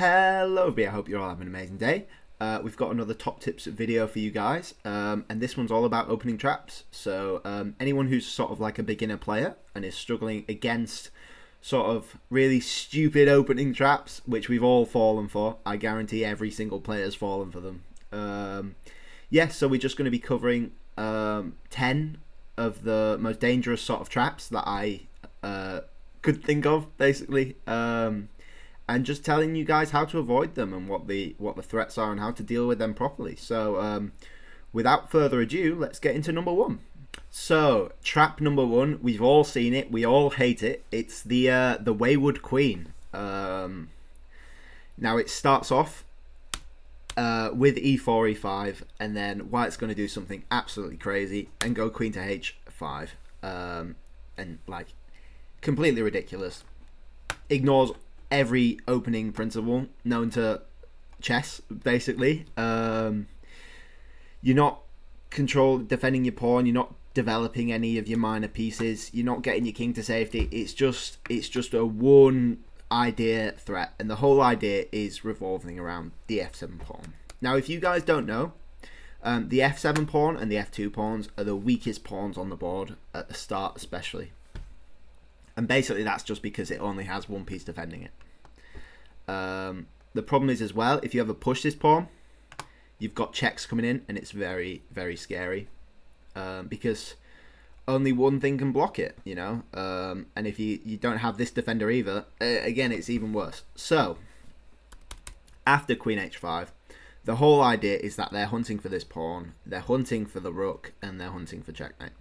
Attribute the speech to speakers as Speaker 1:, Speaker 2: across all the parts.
Speaker 1: Hello everybody, I hope you're all having an amazing day. We've got another top tips video for you guys, and this one's all about opening traps. So anyone who's sort of like a beginner player and is struggling against sort of really stupid opening traps, which we've all fallen for, I guarantee every single player's fallen for them. So we're just going to be covering 10 of the most dangerous sort of traps that I could think of, basically. And just telling you guys how to avoid them and what the threats are and how to deal with them properly. So without further ado, let's get into number one. So trap number one, we've all seen it, we all hate it. It's the Waywood Queen. Now it starts off with e4, e5, and then White's going to do something absolutely crazy and go queen to h5, and like completely ridiculous. Ignores every opening principle known to chess, basically. You're not defending your pawn, you're not developing any of your minor pieces, you're not getting your king to safety. It's just a one idea threat, and the whole idea is revolving around the f7 pawn. Now, if you guys don't know, the f7 pawn and the f2 pawns are the weakest pawns on the board at the start, especially. And basically that's just because it only has one piece defending it. The problem is as well, if you ever push this pawn, you've got checks coming in, and it's very, very scary, because only one thing can block it, you know. And if you don't have this defender either, again, it's even worse. So after queen h5, the whole idea is that they're hunting for this pawn, they're hunting for the rook, and they're hunting for checkmate.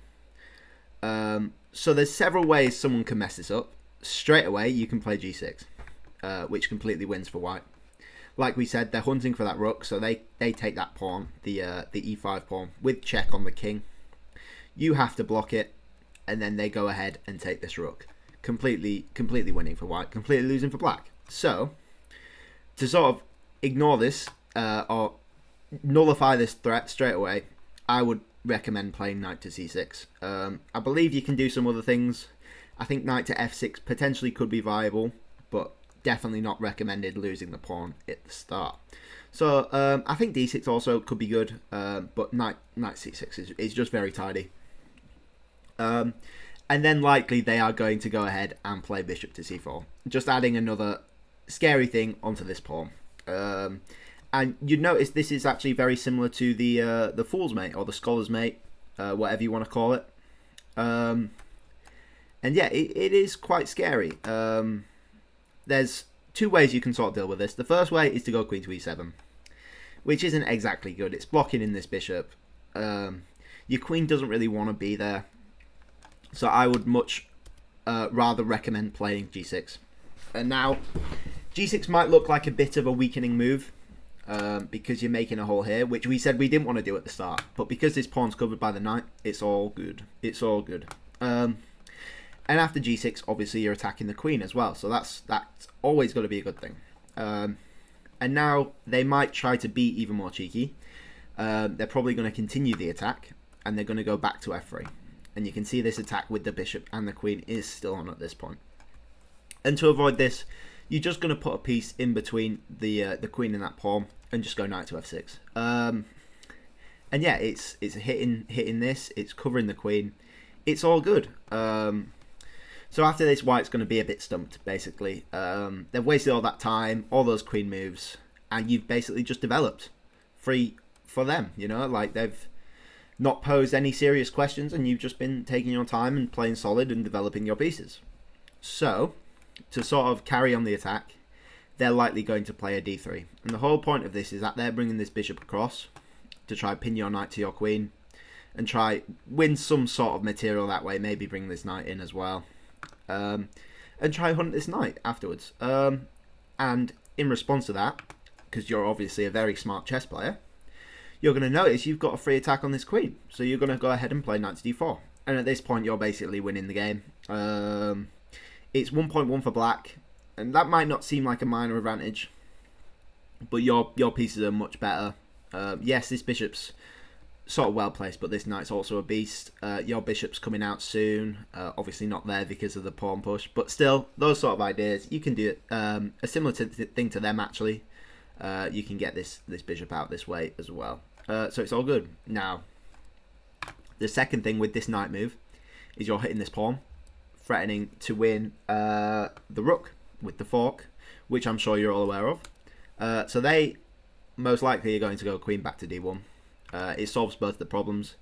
Speaker 1: So there's several ways someone can mess this up. Straight away, you can play g6, which completely wins for white. Like we said, they're hunting for that rook, so they take that pawn, the e5 pawn, with check on the king. You have to block it, and then they go ahead and take this rook. Completely winning for white, completely losing for black. So, to sort of ignore this, or nullify this threat straight away, I would recommend playing knight to c6. I believe you can do some other things. I think knight to f6 potentially could be viable, but definitely not recommended losing the pawn at the start. So I think d6 also could be good, but knight c6 is just very tidy. And then likely they are going to go ahead and play bishop to c4, just adding another scary thing onto this pawn. And you'd notice this is actually very similar to the fool's mate or the scholar's mate, whatever you want to call it. And yeah, it is quite scary. There's two ways you can sort of deal with this. The first way is to go queen to e7, which isn't exactly good. It's blocking in this bishop. Your queen doesn't really want to be there, so I would much rather recommend playing g6. And now, g6 might look like a bit of a weakening move, because you're making a hole here, which we said we didn't want to do at the start. But because this pawn's covered by the knight, it's all good. It's all good. And after g6, obviously you're attacking the queen as well, so that's always got to be a good thing. And now they might try to be even more cheeky. They're probably going to continue the attack, and they're going to go back to f3. And you can see this attack with the bishop and the queen is still on at this point. And to avoid this, you're just going to put a piece in between the queen and that pawn, and just go knight to f6. And yeah, it's hitting this, it's covering the queen, it's all good. So after this, white's going to be a bit stumped, basically. They've wasted all that time, all those queen moves, and you've basically just developed free for them, you know, like they've not posed any serious questions, and you've just been taking your time and playing solid and developing your pieces. So, to sort of carry on the attack, they're likely going to play a d3. And the whole point of this is that they're bringing this bishop across to try pin your knight to your queen and try win some sort of material that way, maybe bring this knight in as well. And try hunt this knight afterwards. And in response to that, because you're obviously a very smart chess player, you're going to notice you've got a free attack on this queen. So you're going to go ahead and play knight to d4. And at this point, you're basically winning the game. It's 1.1 for black, and that might not seem like a minor advantage, but your pieces are much better. Yes, this bishop's sort of well placed, but this knight's also a beast. Your bishop's coming out soon. Obviously not there because of the pawn push, but still, those sort of ideas, you can do it. A similar thing to them, actually. You can get this bishop out this way as well. So it's all good. Now, the second thing with this knight move is you're hitting this pawn, threatening to win the rook with the fork, which I'm sure you're all aware of. So they most likely are going to go queen back to d1. It solves both the problems.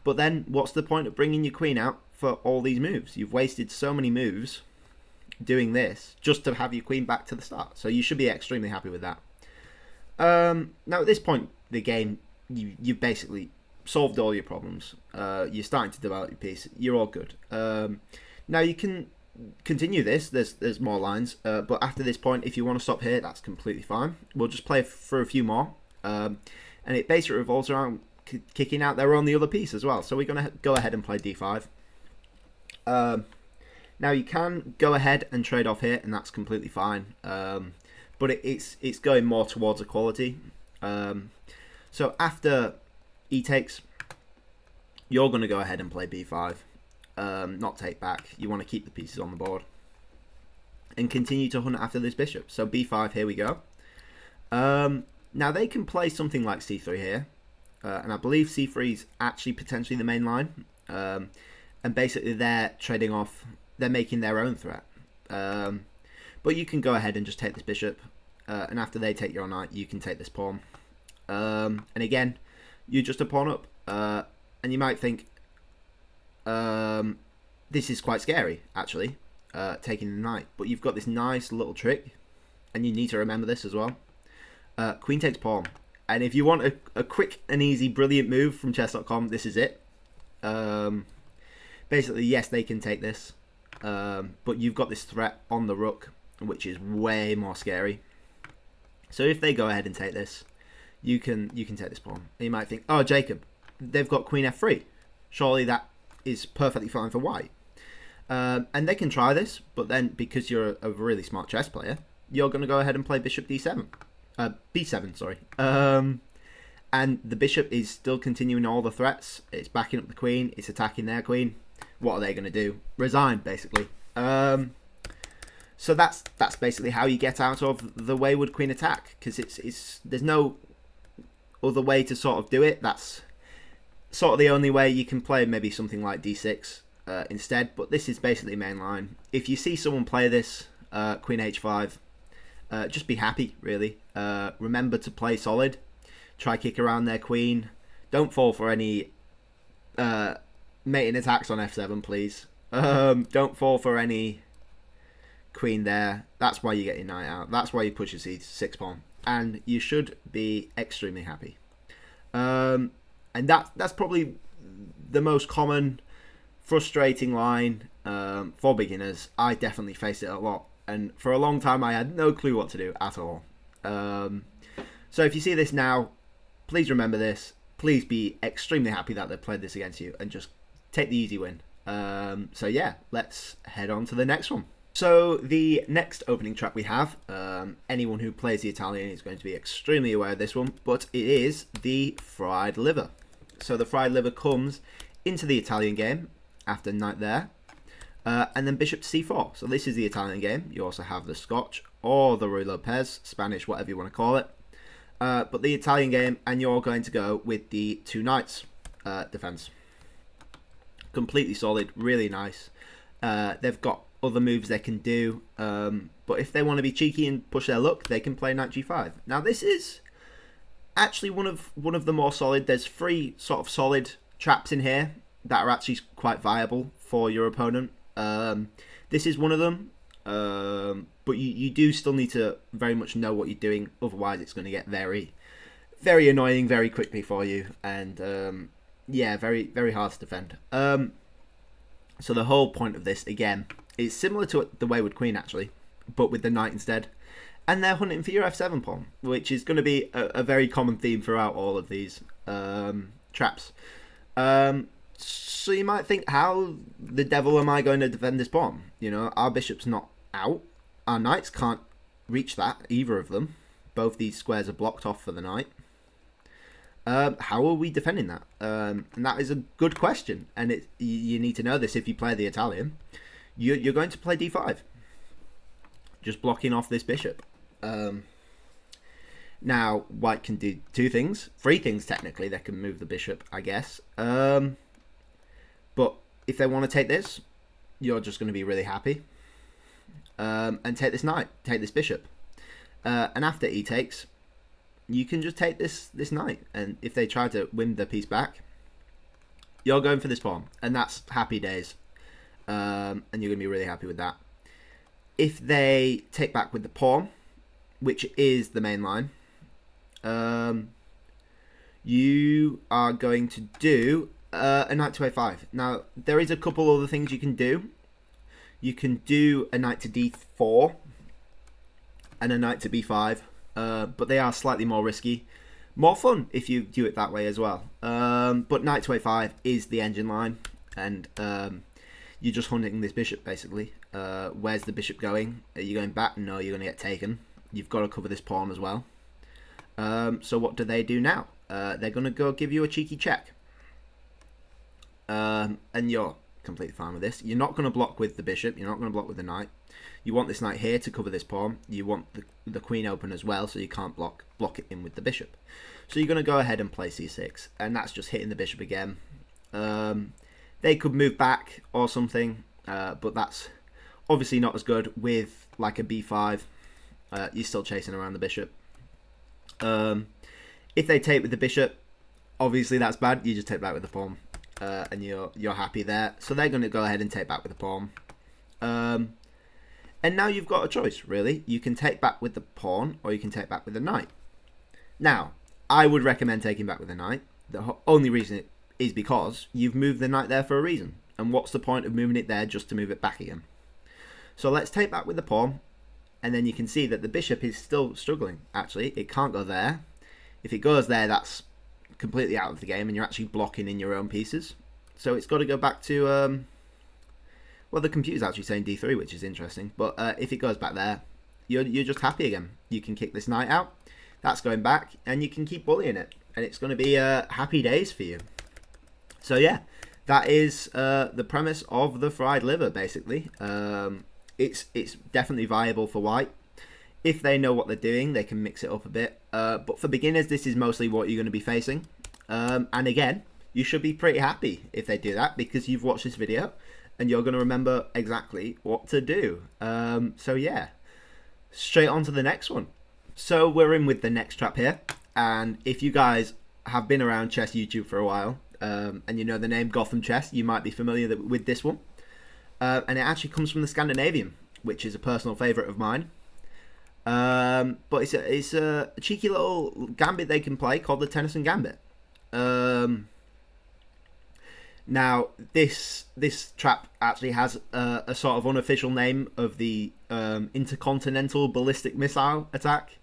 Speaker 1: But then what's the point of bringing your queen out for all these moves? You've wasted so many moves doing this just to have your queen back to the start. So you should be extremely happy with that. Now at this point the game, you've basically solved all your problems. You're starting to develop your piece. You're all good. Now you can continue this. There's more lines, but after this point, if you want to stop here, that's completely fine. We'll just play for a few more, and it basically revolves around kicking out their only other piece as well. So we're going to go ahead and play d5. Now you can go ahead and trade off here, and that's completely fine. But it's going more towards equality. So after e takes, you're going to go ahead and play b5. Not take back. You want to keep the pieces on the board and continue to hunt after this bishop. So b5, here we go. Now they can play something like c3 here, and I believe c3 is actually potentially the main line. And basically they're trading off, they're making their own threat. But you can go ahead and just take this bishop, and after they take your knight, you can take this pawn. And again, you're just a pawn up, and you might think, this is quite scary, actually, taking the knight. But you've got this nice little trick, and you need to remember this as well. Queen takes pawn. And if you want a quick and easy, brilliant move from chess.com, this is it. Basically, yes, they can take this, but you've got this threat on the rook, which is way more scary. So if they go ahead and take this, you can take this pawn. And you might think, oh, Jacob, they've got queen f3. Surely that is perfectly fine for white. And they can try this, but then because you're a really smart chess player, you're going to go ahead and play bishop d7. b7, sorry. And the bishop is still continuing all the threats. It's backing up the queen. It's attacking their queen. What are they going to do? Resign, basically. So that's basically how you get out of the Waywood Queen attack, because there's no other way to sort of do it. That's sort of the only way. You can play maybe something like d6 instead, but this is basically main line. If you see someone play this, queen h5, just be happy, really. Remember to play solid. Try kick around their queen. Don't fall for any mating attacks on f7, please. Don't fall for any queen there. That's why you get your knight out. That's why you push your c6 pawn, and you should be extremely happy. And that's probably the most common frustrating line for beginners. I definitely face it a lot, and for a long time I had no clue what to do at all. So if you see this now, please remember this. Please be extremely happy that they played this against you, and just take the easy win. So yeah, let's head on to the next one. So the next opening trap we have, anyone who plays the Italian is going to be extremely aware of this one, but it is the fried liver. So the fried liver comes into the Italian game after knight there, and then bishop to c4. So this is the Italian game. You also have the Scotch or the Ruy Lopez, Spanish, whatever you want to call it. But the Italian game, and you're going to go with the two knights defense. Completely solid, really nice. They've got other moves they can do, but if they want to be cheeky and push their luck, they can play knight g5. Now this is actually one of the more solid. There's 3 sort of solid traps in here that are actually quite viable for your opponent. This is one of them, but you do still need to very much know what you're doing, otherwise it's going to get very, very annoying very quickly for you, and yeah, very, very hard to defend. So the whole point of this, again, is similar to the Waywood Queen, actually, but with the knight instead. And they're hunting for your f7 pawn, which is going to be a very common theme throughout all of these traps. So you might think, how the devil am I going to defend this pawn? You know, our bishop's not out. Our knights can't reach that, either of them. Both these squares are blocked off for the knight. How are we defending that? And that is a good question, and you need to know this if you play the Italian. You're going to play d5, just blocking off this bishop. Now, white can do three things technically. They can move the bishop, I guess. But if they want to take this, you're just going to be really happy. And take this knight, take this bishop. And after e takes, you can just take this knight. And if they try to win the piece back, you're going for this pawn. And that's happy days. And you're going to be really happy with that. If they take back with the pawn, which is the main line, you are going to do a knight to a5. Now, there is a couple other things you can do. You can do a knight to d4 and a knight to b5, but they are slightly more risky. More fun if you do it that way as well. But knight to a5 is the engine line, and you're just hunting this bishop, basically. Where's the bishop going? Are you going back? No, you're going to get taken. You've got to cover this pawn as well. So what do they do now? They're going to go give you a cheeky check. And you're completely fine with this. You're not going to block with the bishop. You're not going to block with the knight. You want this knight here to cover this pawn. You want the queen open as well, so you can't block it in with the bishop. So you're going to go ahead and play c6, and that's just hitting the bishop again. They could move back or something, but that's obviously not as good with like a b5. You're still chasing around the bishop. If they take with the bishop, obviously that's bad. You just take back with the pawn, and you're happy there. So they're going to go ahead and take back with the pawn. And now you've got a choice, really. You can take back with the pawn, or you can take back with the knight. Now, I would recommend taking back with the knight. The only reason is because you've moved the knight there for a reason. And what's the point of moving it there just to move it back again? So let's take back with the pawn. And then you can see that the bishop is still struggling, actually. It can't go there. If it goes there, that's completely out of the game, and you're actually blocking in your own pieces. So it's got to go back to... well, the computer's actually saying d3, which is interesting. But if it goes back there, you're just happy again. You can kick this knight out. That's going back, and you can keep bullying it. And it's going to be happy days for you. So yeah, that is the premise of the fried liver, basically. It's definitely viable for white. If they know what they're doing, they can mix it up a bit. But for beginners, this is mostly what you're going to be facing. And again, you should be pretty happy if they do that, because you've watched this video and you're going to remember exactly what to do. So yeah, straight on to the next one. So we're in with the next trap here. And if you guys have been around chess YouTube for a while, and you know the name Gotham Chess, you might be familiar with this one. And it actually comes from the Scandinavian, which is a personal favourite of mine. But it's a cheeky little gambit they can play called the Tennison Gambit. Now, this trap actually has a sort of unofficial name of the intercontinental ballistic missile attack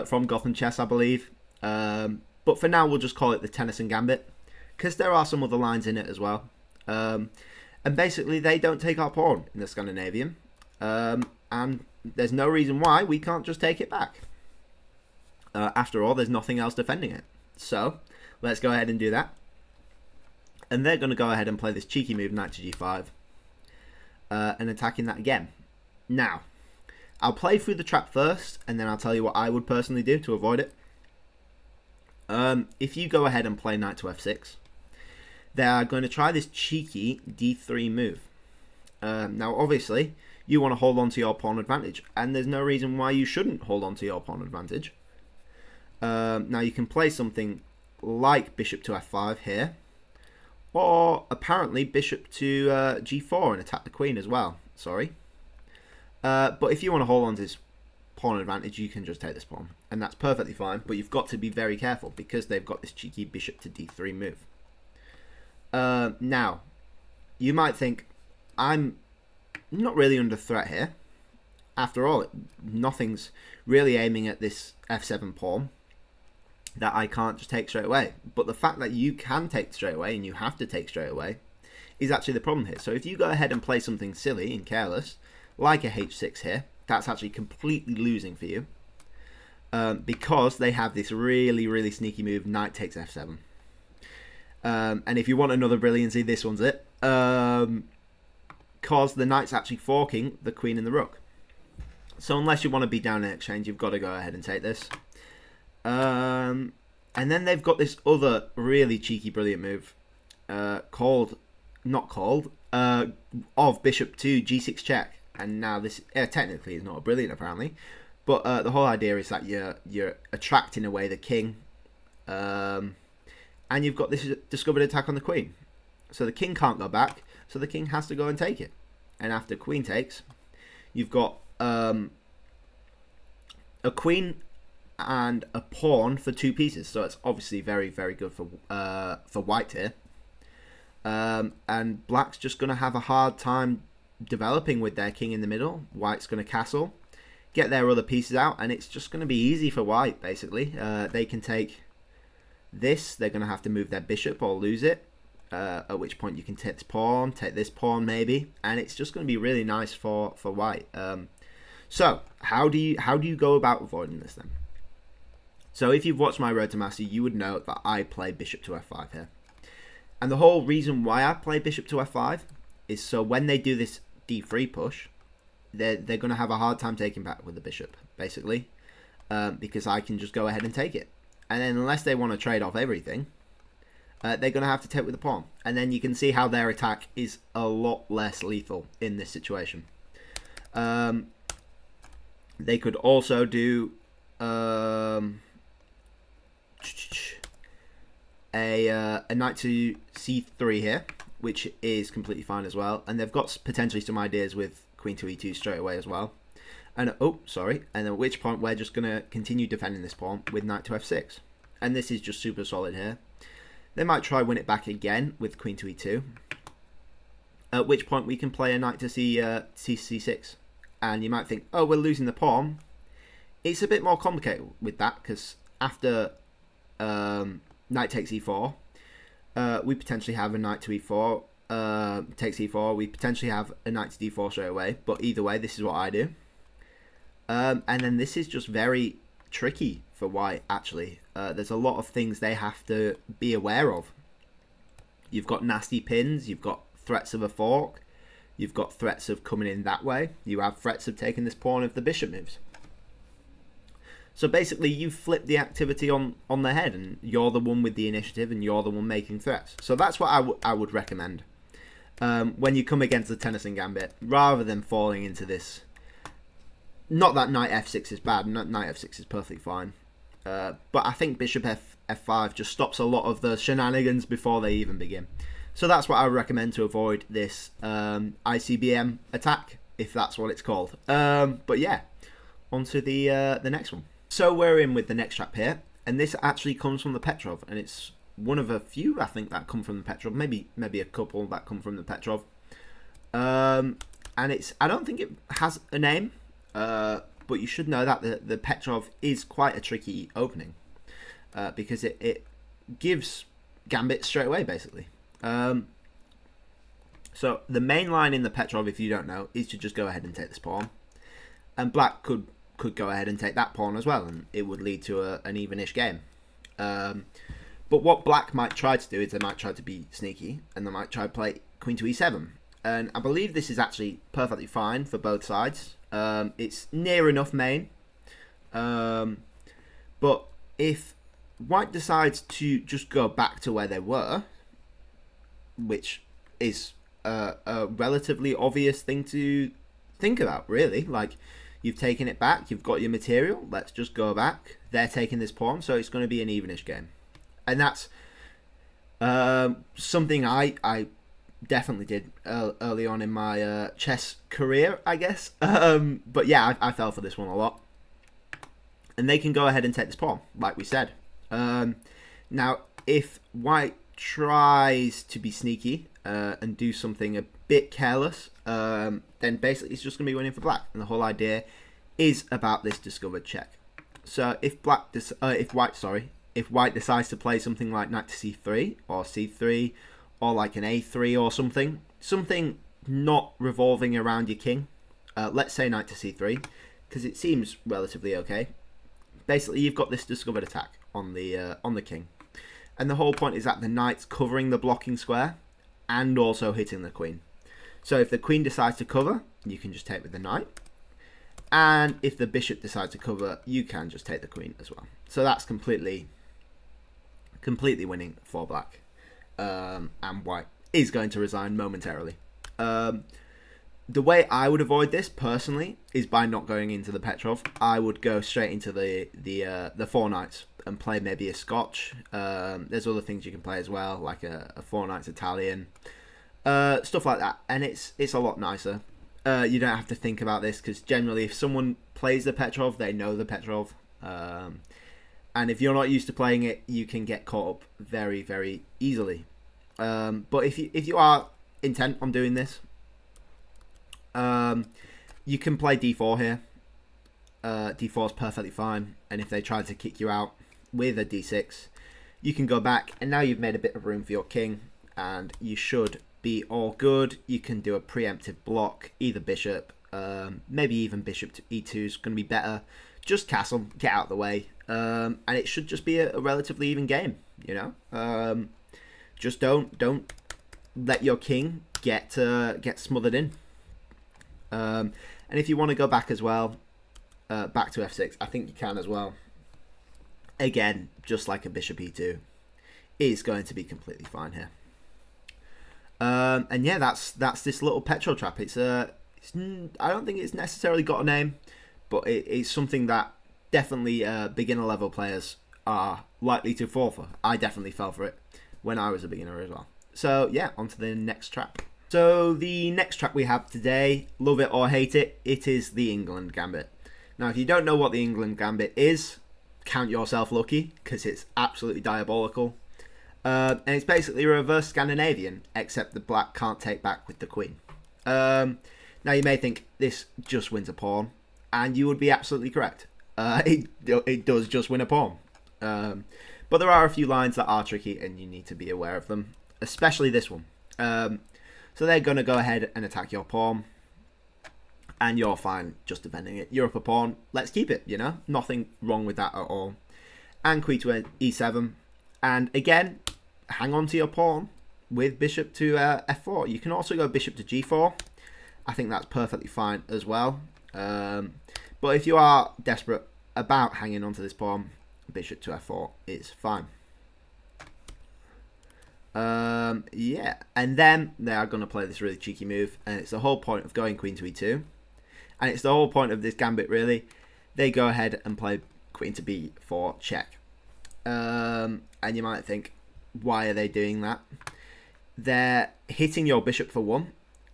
Speaker 1: from Gotham Chess, I believe. But for now, we'll just call it the Tennison Gambit, because there are some other lines in it as well. And basically, they don't take our pawn in the Scandinavian. And there's no reason why we can't just take it back. After all, there's nothing else defending it. So, let's go ahead and do that. And they're going to go ahead and play this cheeky move, knight to g5. And attacking that again. Now, I'll play through the trap first, and then I'll tell you what I would personally do to avoid it. If you go ahead and play knight to f6, they are going to try this cheeky d3 move. Now, obviously, you want to hold on to your pawn advantage, and there's no reason why you shouldn't hold on to your pawn advantage. Now, you can play something like bishop to f5 here, or apparently bishop to g4 and attack the queen as well. Sorry. But if you want to hold on to this pawn advantage, you can just take this pawn, and that's perfectly fine, but you've got to be very careful because they've got this cheeky bishop to d3 move. Now, you might think, I'm not really under threat here. After all, nothing's really aiming at this f7 pawn that I can't just take straight away. But the fact that you can take straight away, and you have to take straight away, is actually the problem here. So if you go ahead and play something silly and careless, like a h6 here, that's actually completely losing for you. because they have this really, really sneaky move, knight takes f7. And if you want another brilliancy, this one's it. Because the knight's actually forking the queen and the rook. So unless you want to be down in exchange, you've got to go ahead and take this. And then they've got this other really cheeky, brilliant move of bishop to g6 check. And now this technically is not brilliant, apparently. But the whole idea is that you're attracting away the king. And you've got this discovered attack on the queen. So the king can't go back. So the king has to go and take it. And after queen takes, you've got a queen and a pawn for 2 pieces. So it's obviously very, very good for white here. And black's just going to have a hard time developing with their king in the middle. White's going to castle, get their other pieces out, and it's just going to be easy for white, basically. They can take this. They're going to have to move their bishop or lose it. At which point you can take this pawn maybe, and it's just going to be really nice for white. So how do you go about avoiding this then? So if you've watched my Road to Mastery, you would know that I play bishop to f5 here, and the whole reason why I play bishop to f5 is so when they do this d3 push, they're going to have a hard time taking back with the bishop, basically, because I can just go ahead and take it, and then unless they want to trade off everything, they're going to have to take with the pawn. And then you can see how their attack is a lot less lethal in this situation. They could also do a knight to c3 here, which is completely fine as well. And they've got potentially some ideas with queen to e2 straight away as well. And and at which point we're just going to continue defending this pawn with knight to f6. And this is just super solid here. They might try win it back again with queen to e2. At which point we can play a knight to c6. And you might think, oh, we're losing the pawn. It's a bit more complicated with that, because after knight takes e4, we potentially have a knight to e4, takes e4. We potentially have a knight to d4 straight away. But either way, this is what I do. And then this is just very tricky for white, actually. There's a lot of things they have to be aware of. You've got nasty pins, you've got threats of a fork, you've got threats of coming in that way, you have threats of taking this pawn if the bishop moves. So basically you flip the activity on their head, and you're the one with the initiative and you're the one making threats. So that's what I would recommend when you come against the Tennison Gambit, rather than falling into this. Not that knight f6 is bad, knight f6 is perfectly fine. But I think bishop f5 just stops a lot of the shenanigans before they even begin. So that's what I would recommend to avoid this ICBM attack, if that's what it's called. But yeah, on to the next one. So we're in with the next trap here, and this actually comes from the Petrov, and it's one of a few, I think, that come from the Petrov. Maybe a couple that come from the Petrov. And I don't think it has a name. But you should know that the Petrov is quite a tricky opening, because it gives Gambit straight away, basically. So the main line in the Petrov, if you don't know, is to just go ahead and take this pawn, and black could go ahead and take that pawn as well, and it would lead to an evenish game. But what black might try to do is they might try to be sneaky, and they might try to play queen to e7, and I believe this is actually perfectly fine for both sides. It's near enough main, but if white decides to just go back to where they were, which is a relatively obvious thing to think about, really, like, you've taken it back, you've got your material, let's just go back. They're taking this pawn, so it's going to be an evenish game, and that's something I definitely did early on in my chess career, I guess. But yeah, I fell for this one a lot. And they can go ahead and take this pawn, like we said. Now, if white tries to be sneaky and do something a bit careless, then basically it's just going to be winning for black. And the whole idea is about this discovered check. So if white decides to play something like knight to c3 or c3, or like an a3 or something not revolving around your king. Let's say knight to c3, because it seems relatively okay. basically you've got this discovered attack on the king, and the whole point is that the knight's covering the blocking square and also hitting the queen. So if the queen decides to cover, you can just take with the knight, and if the bishop decides to cover, you can just take the queen as well. So that's completely winning for black, and white is going to resign momentarily. The way I would avoid this personally is by not going into the Petrov. I would go straight into the four knights and play maybe a Scotch. There's other things you can play as well, like a four knights Italian, stuff like that, and it's a lot nicer. You don't have to think about this, because generally if someone plays the Petrov, they know the Petrov, and if you're not used to playing it, you can get caught up very, very easily. But if you are intent on doing this, you can play d4 here. D4 is perfectly fine, and if they try to kick you out with a d6, you can go back, and now you've made a bit of room for your king, and you should be all good. You can do a preemptive block, either bishop, maybe even bishop to e2 is going to be better. Just castle, get out of the way, and it should just be a relatively even game, you know. Just don't let your king get smothered in. And if you want to go back as well, back to f6, I think you can as well. Again, just like a bishop e2 is going to be completely fine here. And yeah, that's this little Petrov trap. I don't think it's necessarily got a name, but it's something that definitely beginner level players are likely to fall for. I definitely fell for it when I was a beginner as well. So yeah, on to the next trap. So the next trap we have today, love it or hate it, it is the England Gambit. Now, if you don't know what the England Gambit is, count yourself lucky, because it's absolutely diabolical. And it's basically a reverse Scandinavian, except the black can't take back with the queen. Now, you may think this just wins a pawn, and you would be absolutely correct. It does just win a pawn. But there are a few lines that are tricky, and you need to be aware of them, especially this one. So they're going to go ahead and attack your pawn, and you're fine just defending it. You're up a pawn, let's keep it, you know? Nothing wrong with that at all. And queen to e7. And again, hang on to your pawn with bishop to f4. You can also go bishop to g4. I think that's perfectly fine as well. But if you are desperate about hanging on to this pawn, bishop to f4 is fine. Yeah, and then they are going to play this really cheeky move, and it's the whole point of going queen to e2, and it's the whole point of this gambit really. They go ahead and play queen to b4 check, and you might think, why are they doing that? They're hitting your bishop for one,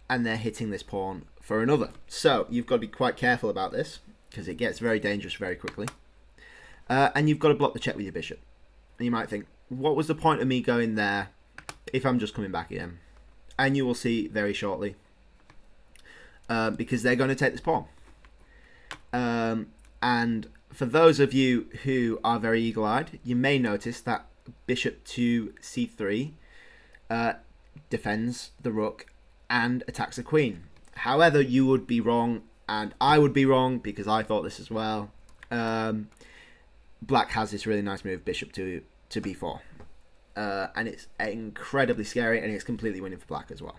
Speaker 1: and they're hitting this pawn for another, so you've got to be quite careful about this, because it gets very dangerous very quickly. And you've got to block the check with your bishop, and you might think, what was the point of me going there if I'm just coming back again? And you will see very shortly, because they're going to take this pawn. And for those of you who are very eagle-eyed, you may notice that bishop to c3 defends the rook and attacks the queen. However, you would be wrong, and I would be wrong, because I thought this as well. Black has this really nice move, bishop to b4. And it's incredibly scary, and it's completely winning for black as well.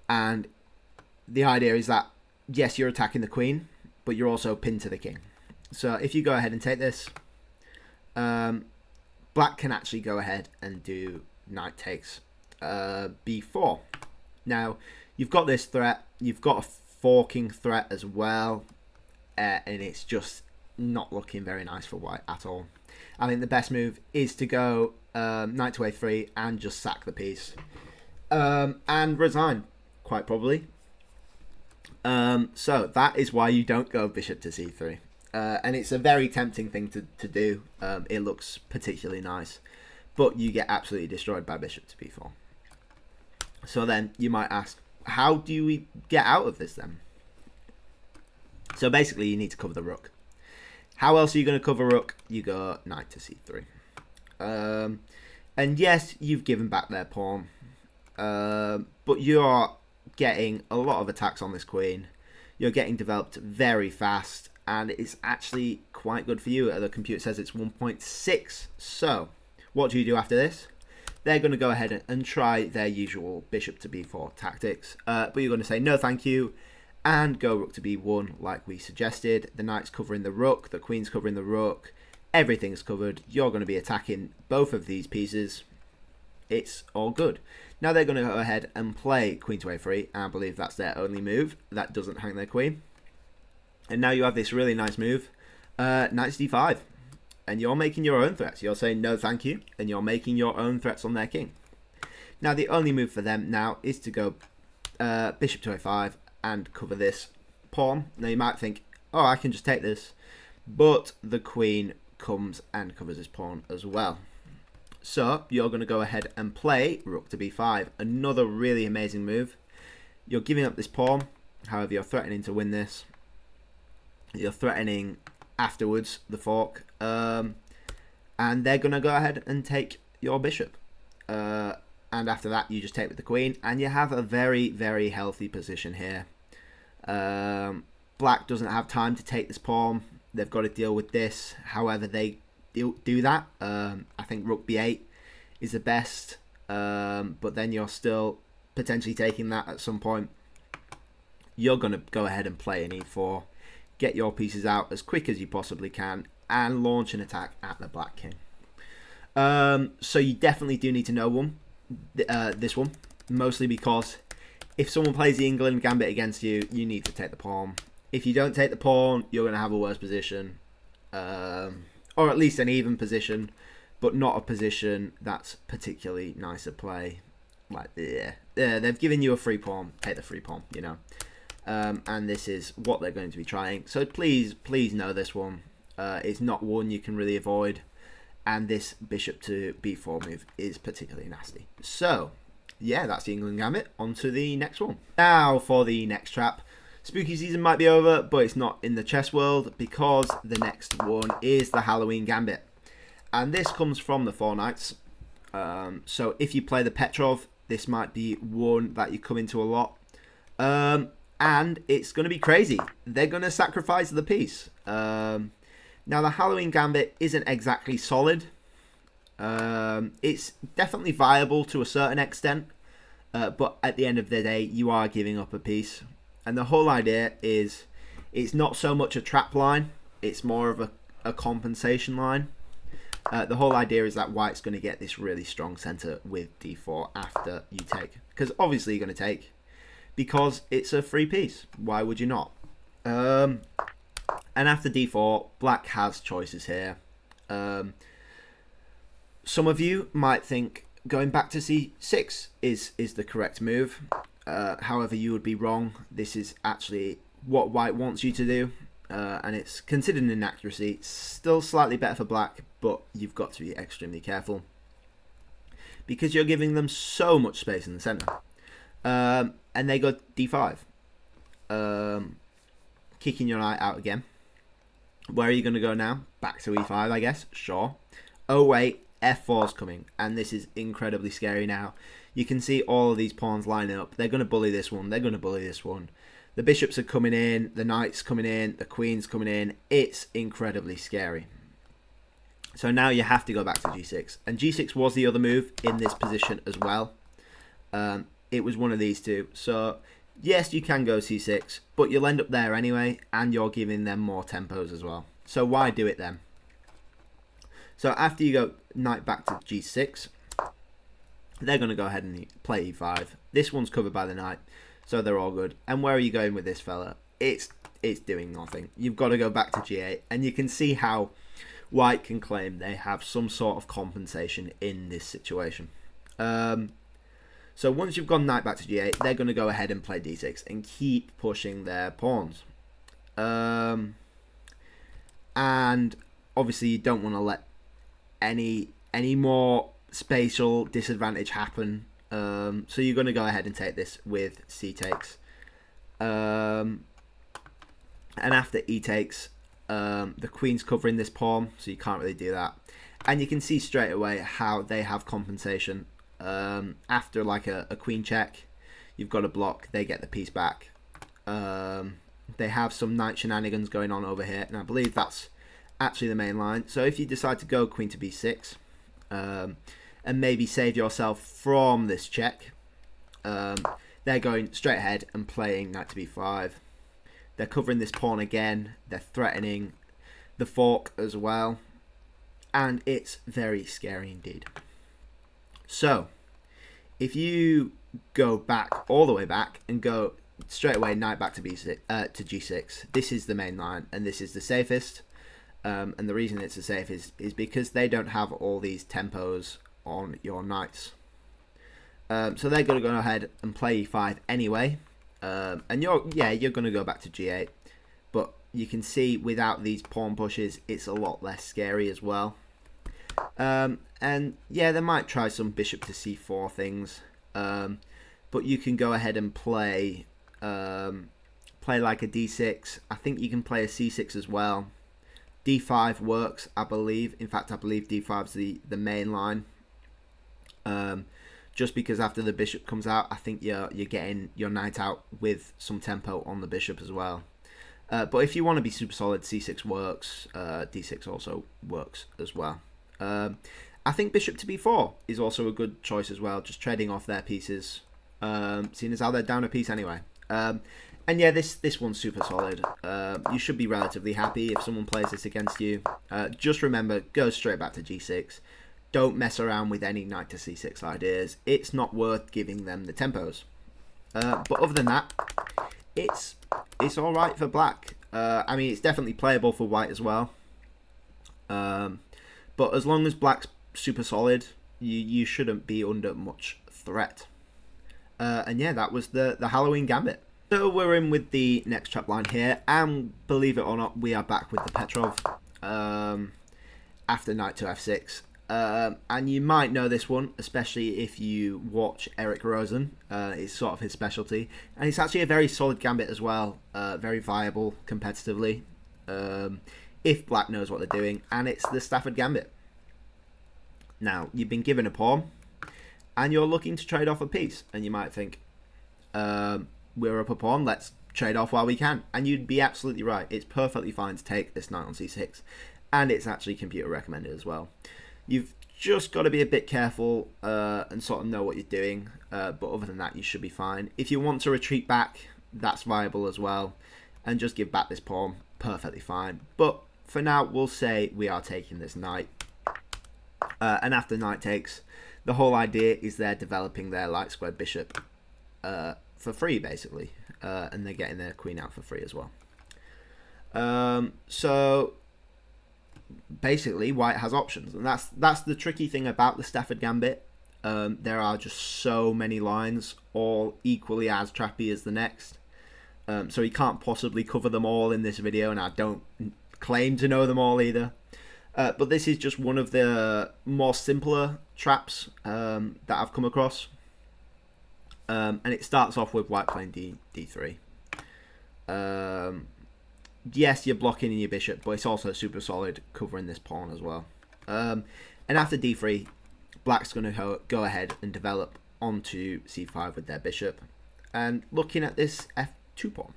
Speaker 1: And the idea is that, yes, you're attacking the queen, but you're also pinned to the king. So if you go ahead and take this, black can actually go ahead and do knight takes b4. Now, you've got this threat, you've got a forking threat as well, and it's just not looking very nice for white at all. I think the best move is to go knight to a3 and just sack the piece, and resign, quite probably. So that is why you don't go bishop to c3. And it's a very tempting thing to do. It looks particularly nice, but you get absolutely destroyed by bishop to b4. So then you might ask, how do we get out of this then? So basically you need to cover the rook. How else are you going to cover rook? You go knight to c3. And yes, you've given back their pawn, but you're getting a lot of attacks on this queen. You're getting developed very fast, and it's actually quite good for you. The computer says it's 1.6. So what do you do after this? They're going to go ahead and try their usual bishop to b4 tactics, but you're going to say no thank you and go rook to b1 like we suggested. The knight's covering the rook, the queen's covering the rook, everything's covered. You're going to be attacking both of these pieces. It's all good. Now they're going to go ahead and play queen to a3, and I believe that's their only move that doesn't hang their queen. And now you have this really nice move, knight to d5, and you're making your own threats. You're saying no thank you, and you're making your own threats on their king. Now the only move for them now is to go bishop to a5 and cover this pawn. Now you might think, oh, I can just take this, but the queen comes and covers this pawn as well. So you're going to go ahead and play rook to b5, another really amazing move. You're giving up this pawn, however you're threatening to win this. You're threatening afterwards the fork, and they're going to go ahead and take your bishop. And after that you just take with the queen, and you have a very, very healthy position here. Black doesn't have time to take this pawn. They've got to deal with this. However they do that. I think rook b8 is the best, but then you're still potentially taking that at some point. You're going to go ahead and play an e4, get your pieces out as quick as you possibly can, and launch an attack at the black king. So you definitely do need to know this one, mostly because if someone plays the England Gambit against you, you need to take the pawn. If you don't take the pawn, you're going to have a worse position. Or at least an even position, but not a position that's particularly nice to play. Like, they've given you a free pawn, take the free pawn, you know. And this is what they're going to be trying. So please know this one. It's not one you can really avoid, and this bishop to b4 move is particularly nasty. So, yeah, that's the England Gambit. On to the next one. Now for the next trap. Spooky season might be over, but it's not in the chess world, because the next one is the Halloween Gambit. And this comes from the Four Knights. So if you play the Petrov, this might be one that you come into a lot. And it's going to be crazy. They're going to sacrifice the piece. Now the Halloween Gambit isn't exactly solid. It's definitely viable to a certain extent. But at the end of the day, you are giving up a piece. And the whole idea is, it's not so much a trap line, it's more of a compensation line. The whole idea is that white's going to get this really strong centre with d4 after you take. Because obviously you're going to take, because it's a free piece. Why would you not? And after d4, black has choices here. Some of you might think going back to c6 is the correct move. However, you would be wrong. This is actually what white wants you to do, and it's considered an inaccuracy. Still slightly better for black, but you've got to be extremely careful because you're giving them so much space in the centre. And they go d5, kicking your knight out again. Where are you going to go now? Back to e5, I guess. Sure. Oh wait, f4's coming, and this is incredibly scary now. You can see all of these pawns lining up. They're going to bully this one. They're going to bully this one. The bishops are coming in. The knight's coming in. The queen's coming in. It's incredibly scary. So now you have to go back to g6. And g6 was the other move in this position as well. It was one of these two. So yes, you can go c6, but you'll end up there anyway, and you're giving them more tempos as well. So why do it then? So after you go knight back to g6, they're going to go ahead and play e5. This one's covered by the knight, so they're all good. And where are you going with this fella? It's doing nothing. You've got to go back to g8, and you can see how white can claim they have some sort of compensation in this situation. So once you've gone knight back to g8, they're going to go ahead and play d6 and keep pushing their pawns. And obviously you don't want to let any more spatial disadvantage happen. So you're going to go ahead and take this with c takes. And after e takes, the queen's covering this pawn, so you can't really do that. And you can see straight away how they have compensation. After like a queen check, you've got a block, they get the piece back. they have some knight shenanigans going on over here, and I believe that's actually the main line. So if you decide to go queen to b6, and maybe save yourself from this check, they're going straight ahead and playing knight to b5. They're covering this pawn again. They're threatening the fork as well, and it's very scary indeed. So if you go back, all the way back, and go straight away knight back to b6 to g6, this is the main line, and this is the safest. And the reason it's the safest is because they don't have all these tempos on your knights. So they're going to go ahead and play e5 anyway, and you're going to go back to g8, but you can see without these pawn pushes, it's a lot less scary as well. And yeah, they might try some bishop to c4 things, but you can go ahead and play like a d6. I think you can play a c6 as well. d5 works, I believe. In fact, I believe d5 is the main line. Just because after the bishop comes out, I think you're getting your knight out with some tempo on the bishop as well. But if you want to be super solid, c6 works. d6 also works as well. I think bishop to b4 is also a good choice as well, just trading off their pieces, seeing as how they're down a piece anyway. And yeah, this one's super solid. You should be relatively happy if someone plays this against you. Just remember, go straight back to g6. Don't mess around with any knight to c6 ideas. It's not worth giving them the tempos. But other than that, it's all right for black. I mean, it's definitely playable for white as well. But as long as black's super solid, you shouldn't be under much threat. And yeah, that was the Halloween Gambit. So we're in with the next trap line here, and believe it or not, we are back with the Petrov after knight to f6. And you might know this one, especially if you watch Eric Rosen. It's sort of his specialty, and it's actually a very solid gambit as well, very viable competitively, if black knows what they're doing, and it's the Stafford Gambit. Now, you've been given a pawn, and you're looking to trade off a piece, and you might think, we're up a pawn, let's trade off while we can, and you'd be absolutely right. It's perfectly fine to take this knight on c6, and it's actually computer recommended as well. You've just got to be a bit careful and sort of know what you're doing, but other than that, you should be fine. If you want to retreat back, that's viable as well, and just give back this pawn, perfectly fine. But for now, we'll say we are taking this knight, and after knight takes, the whole idea is they're developing their light squared bishop for free, basically, and they're getting their queen out for free as well. So basically, white has options, and that's the tricky thing about the Stafford Gambit. There are just so many lines, all equally as trappy as the next. So you can't possibly cover them all in this video, and I don't claim to know them all either. But this is just one of the more simpler traps that I've come across. And it starts off with white playing d3. Yes, you're blocking in your bishop, but it's also super solid covering this pawn as well. And after d3, black's going to go ahead and develop onto c5 with their bishop, and looking at this f2 pawn.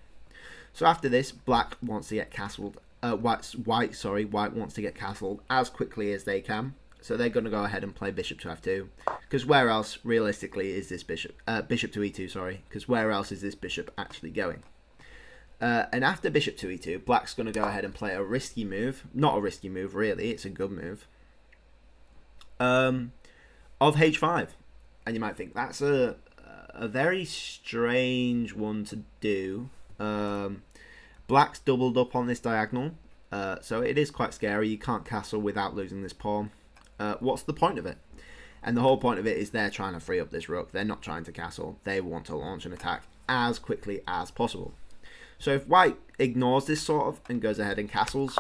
Speaker 1: So after this, black wants to get castled. White wants to get castled as quickly as they can. So they're going to go ahead and play bishop to f2, because where else realistically is this bishop to e2? Sorry, because where else is this bishop actually going? And after bishop to e2, black's going to go ahead and play a risky move. Not a risky move, really. It's a good move. Of h5. And you might think, that's a very strange one to do. Black's doubled up on this diagonal. So it is quite scary. You can't castle without losing this pawn. What's the point of it? And the whole point of it is they're trying to free up this rook. They're not trying to castle. They want to launch an attack as quickly as possible. So if white ignores this sort of and goes ahead and castles,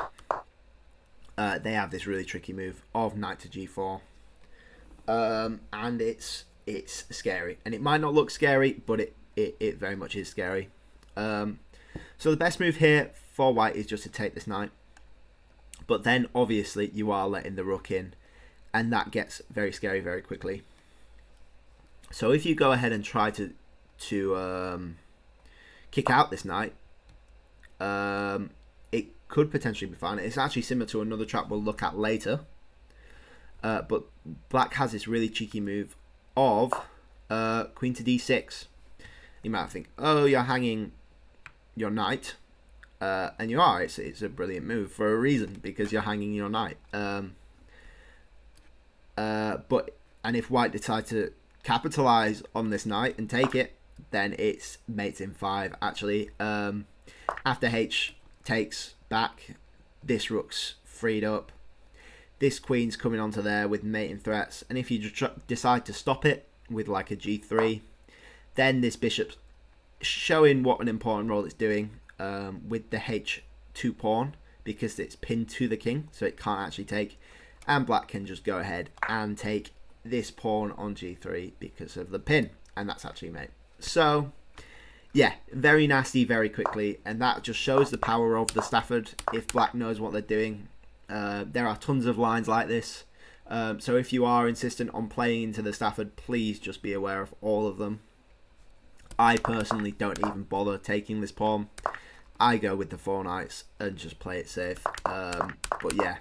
Speaker 1: they have this really tricky move of knight to g4, and it's scary. And it might not look scary, but it very much is scary. So the best move here for white is just to take this knight, but then obviously you are letting the rook in, and that gets very scary very quickly. So if you go ahead and try to kick out this knight, it could potentially be fine. It's actually similar to another trap we'll look at later. But black has this really cheeky move of queen to d6. You might think, oh, you're hanging your knight. And you are. It's a brilliant move for a reason, because you're hanging your knight. And if white decide to capitalize on this knight and take it, then it's mates in 5 actually. After h takes back, this rook's freed up, this queen's coming onto there with mating threats, and if you decide to stop it with like a g3, then this bishop's showing what an important role it's doing with the h2 pawn, because it's pinned to the king, so it can't actually take, and black can just go ahead and take this pawn on g3 because of the pin, and that's actually mate. So yeah, very nasty very quickly, and that just shows the power of the Stafford if black knows what they're doing. There are tons of lines like this, so if you are insistent on playing into the Stafford, please just be aware of all of them. I personally don't even bother taking this pawn. I go with the 4 knights and just play it safe. But yeah,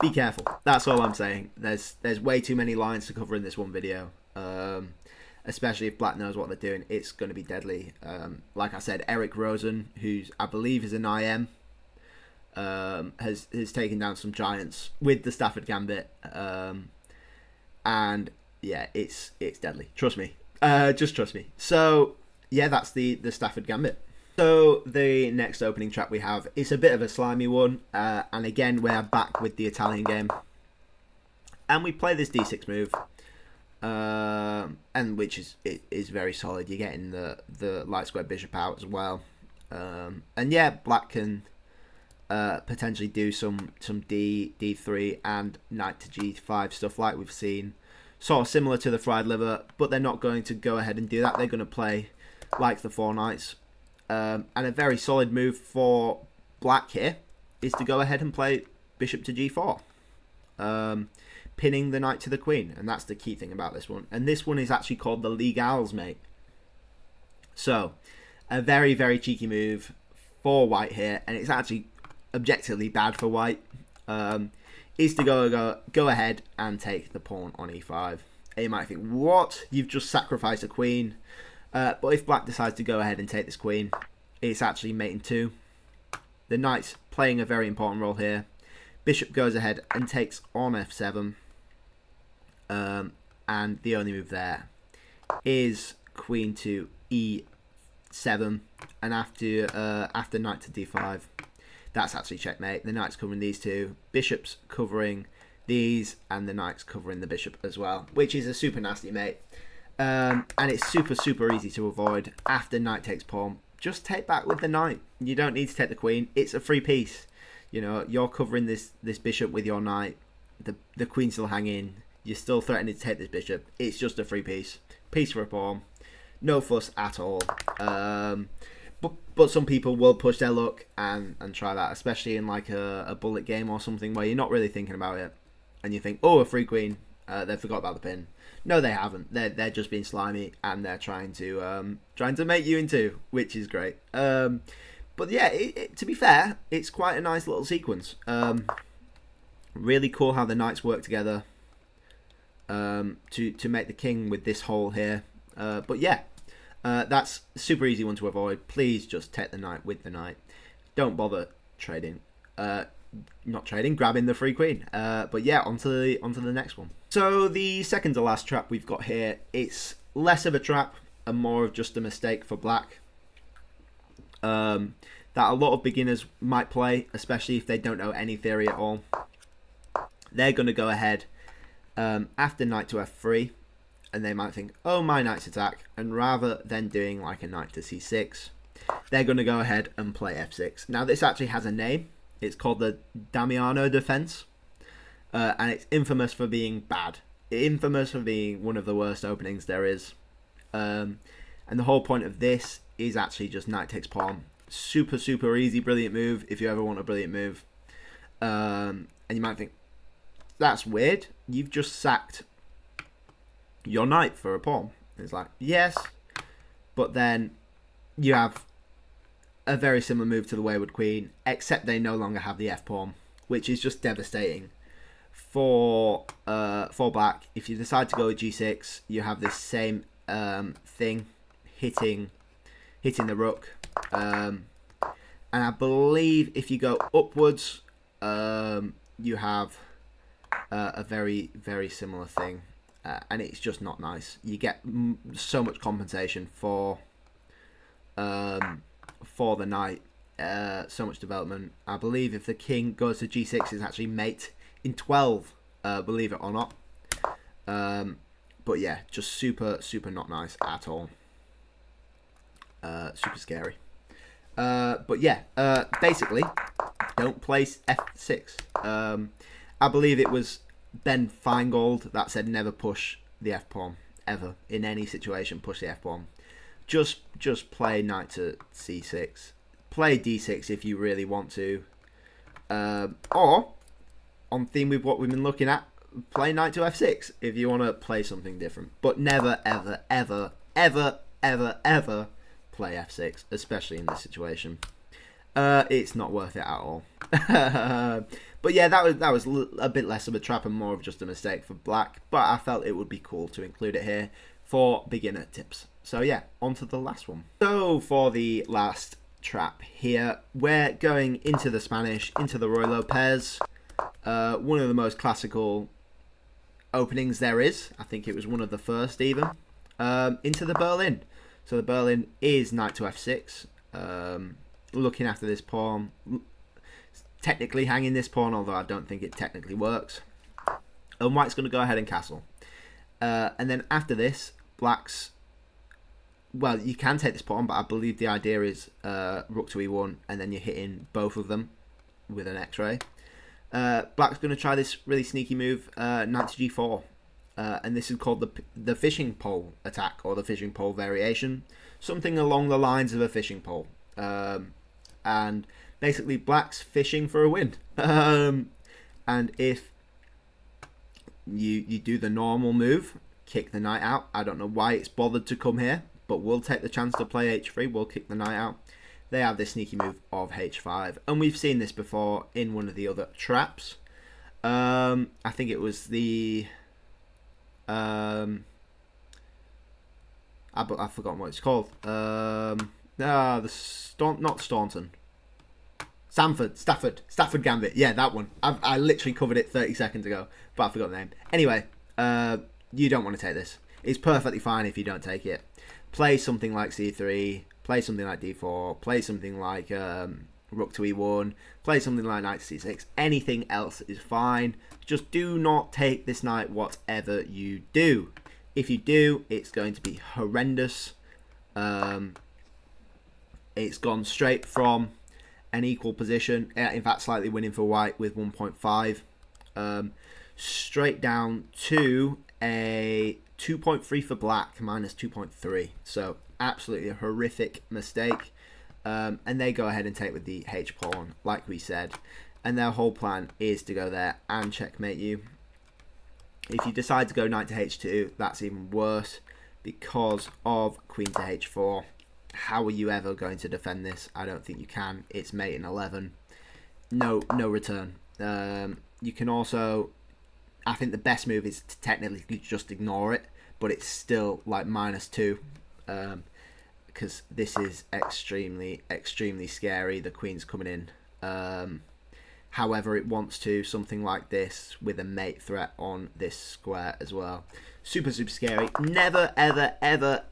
Speaker 1: be careful. That's all I'm saying. There's way too many lines to cover in this one video. Especially if black knows what they're doing, it's going to be deadly. Like I said, Eric Rosen, who's I believe is an IM, has taken down some giants with the Stafford Gambit, and yeah, it's deadly. Trust me. Just trust me. So yeah, that's the Stafford Gambit. So the next opening trap we have is a bit of a slimy one, and again we're back with the Italian game, and we play this d6 move, and which is very solid. You're getting the light square bishop out as well, and yeah, black can potentially do some d3 and knight to g5 stuff like we've seen, sort of similar to the fried liver, but they're not going to go ahead and do that. They're going to play like the 4 knights. And a very solid move for black here is to go ahead and play bishop to g4, pinning the knight to the queen, and that's the key thing about this one. And this one is actually called the Legals mate. So a very, very cheeky move for white here, and it's actually objectively bad for white, is to go ahead and take the pawn on e5. And you might think, what? You've just sacrificed a queen. But if black decides to go ahead and take this queen, it's actually mating 2. The knight's playing a very important role here. Bishop goes ahead and takes on f7. And the only move there is queen to e7. And after knight to d5, that's actually checkmate. The knight's covering these two. Bishop's covering these. And the knight's covering the bishop as well, which is a super nasty mate. And it's super, super easy to avoid. After knight takes pawn, just take back with the knight. You don't need to take the queen. It's a free piece. You know, you're covering this bishop with your knight. The queen's still hanging. You're still threatening to take this bishop. It's just a free piece. Piece for a pawn. No fuss at all. But some people will push their luck and try that, especially in like a bullet game or something where you're not really thinking about it. And you think, oh, a free queen. They forgot about the pin. No, they haven't. They're just being slimy, and they're trying to make you in 2, which is great. But yeah, to be fair, it's quite a nice little sequence. Really cool how the knights work together to make the king with this hole here. But yeah, that's a super easy one to avoid. Please just take the knight with the knight. Don't bother trading. Grabbing the free queen. But yeah, onto the next one. So the second to last trap we've got here, it's less of a trap and more of just a mistake for black. That a lot of beginners might play, especially if they don't know any theory at all. They're going to go ahead after knight to f3, and they might think, oh, my knight's attack, and rather than doing like a knight to c6, they're going to go ahead and play f6. Now this actually has a name. It's called the Damiano Defense, and it's infamous for being bad. Infamous for being one of the worst openings there is. And the whole point of this is actually just knight takes pawn. Super, super easy, brilliant move if you ever want a brilliant move. And you might think, that's weird. You've just sacked your knight for a pawn. And it's like, yes, but then you have a very similar move to the Waywood Queen, except they no longer have the f-pawn, which is just devastating for black. If you decide to go with g6, you have this same thing hitting the rook, and I believe if you go upwards, you have a very, very similar thing, and it's just not nice. You get so much compensation for the knight, so much development. I believe if the king goes to g6, it's actually mate in 12, believe it or not. But yeah, just super not nice at all. Super scary. But yeah, basically, don't place f6. I believe it was Ben Feingold that said never push the f-pawn, ever, in any situation, push the f-pawn. Just play knight to c6. Play d6 if you really want to. Or, on theme with what we've been looking at, play knight to f6 if you want to play something different. But never, ever, ever, ever, ever, ever play f6, especially in this situation. It's not worth it at all. But yeah, that was a bit less of a trap and more of just a mistake for black. But I felt it would be cool to include it here for beginner tips. So yeah, on to the last one. So for the last trap here, we're going into the Spanish, into the Roy Lopez. One of the most classical openings there is. I think it was one of the first even. Into the Berlin. So the Berlin is knight to f6. Looking after this pawn. Technically hanging this pawn, although I don't think it technically works. And white's going to go ahead and castle. And then after this, black's... Well, you can take this pawn, but I believe the idea is rook to e1, and then you're hitting both of them with an x-ray. Black's going to try this really sneaky move, knight to g4. And this is called the fishing pole attack, or the fishing pole variation. Something along the lines of a fishing pole. And basically, black's fishing for a win. And if you do the normal move, kick the knight out. I don't know why it's bothered to come here, but we'll take the chance to play h3. We'll kick the knight out. They have this sneaky move of h5. And we've seen this before in one of the other traps. I think it was the... I've forgotten what it's called. Not Staunton. Stafford Gambit. Yeah, that one. I literally covered it 30 seconds ago, but I forgot the name. Anyway, you don't want to take this. It's perfectly fine if you don't take it. Play something like c3. Play something like d4. Play something like rook to e1. Play something like knight to c6. Anything else is fine. Just do not take this knight whatever you do. If you do, it's going to be horrendous. It's gone straight from an equal position, in fact slightly winning for white with 1.5, straight down to a 2.3 for black, minus 2.3. So absolutely a horrific mistake. And they go ahead and take with the H pawn, like we said. And their whole plan is to go there and checkmate you. If you decide to go knight to H2, that's even worse because of queen to H4. How are you ever going to defend this? I don't think you can. It's mate in 11. No return. You can also... I think the best move is to technically just ignore it, but it's still like -2. Because this is extremely scary. The queen's coming in however it wants to, something like this with a mate threat on this square as well. Super scary. Never ever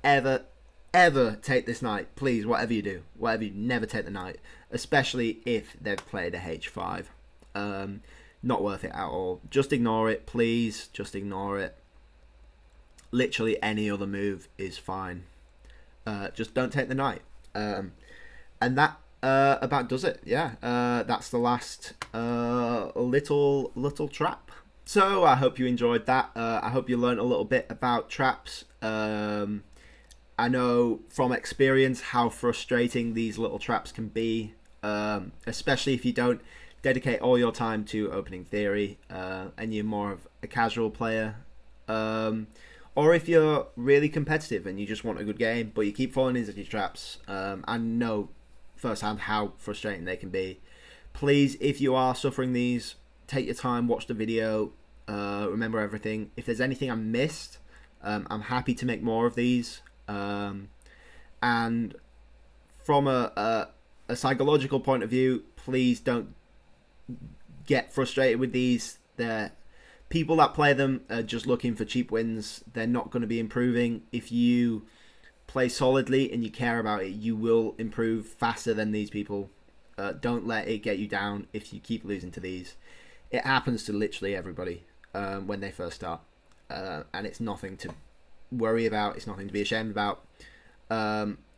Speaker 1: take this knight, please. Whatever you do, never take the knight, especially if they've played a h5. Not worth it at all. Just ignore it, please. Just ignore it. Literally any other move is fine. Just don't take the knight. And that about does it. Yeah, that's the last little trap. So I hope you enjoyed that. I hope you learned a little bit about traps. I know from experience how frustrating these little traps can be, especially if you don't dedicate all your time to opening theory and you're more of a casual player. Or if you're really competitive and you just want a good game, but you keep falling into these traps. I know firsthand how frustrating they can be. Please, if you are suffering these, take your time, watch the video, remember everything. If there's anything I missed, I'm happy to make more of these. And from a psychological point of view, please don't get frustrated with these. They're people that play them are just looking for cheap wins. They're not going to be improving. If you play solidly and you care about it, you will improve faster than these people. Don't let it get you down if you keep losing to these. It happens to literally everybody when they first start, and it's nothing to worry about. It's nothing to be ashamed about.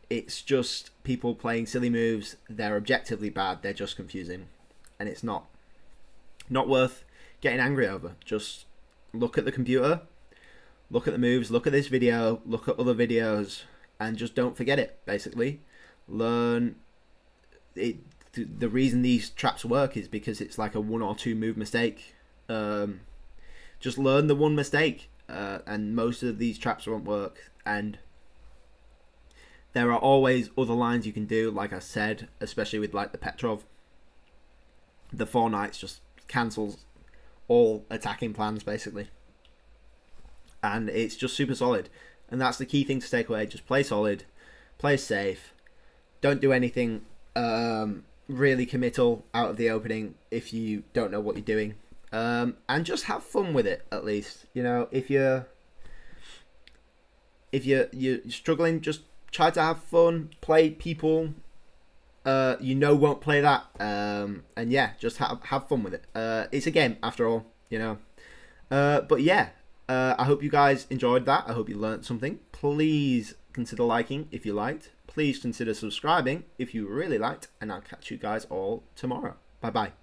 Speaker 1: It's just people playing silly moves. They're objectively bad. They're just confusing, and it's not worth getting angry over. Just look at the computer, look at the moves, look at this video, look at other videos, and just don't forget it. Basically, learn it. The reason these traps work is because it's like a 1 or 2 move mistake. Just learn the one mistake, and most of these traps won't work. And there are always other lines you can do, like I said, especially with like the Petrov. The 4 knights just cancels all attacking plans basically, and it's just super solid. And that's the key thing to take away. Just play solid, play safe, don't do anything really committal out of the opening if you don't know what you're doing, and just have fun with it. At least, you know, if you're struggling, just try to have fun. Play people won't play that, and yeah, just have fun with it. It's a game after all, you know. But yeah, I hope you guys enjoyed that. I hope you learned something. Please consider liking if you liked. Please consider subscribing if you really liked, and I'll catch you guys all tomorrow. Bye bye.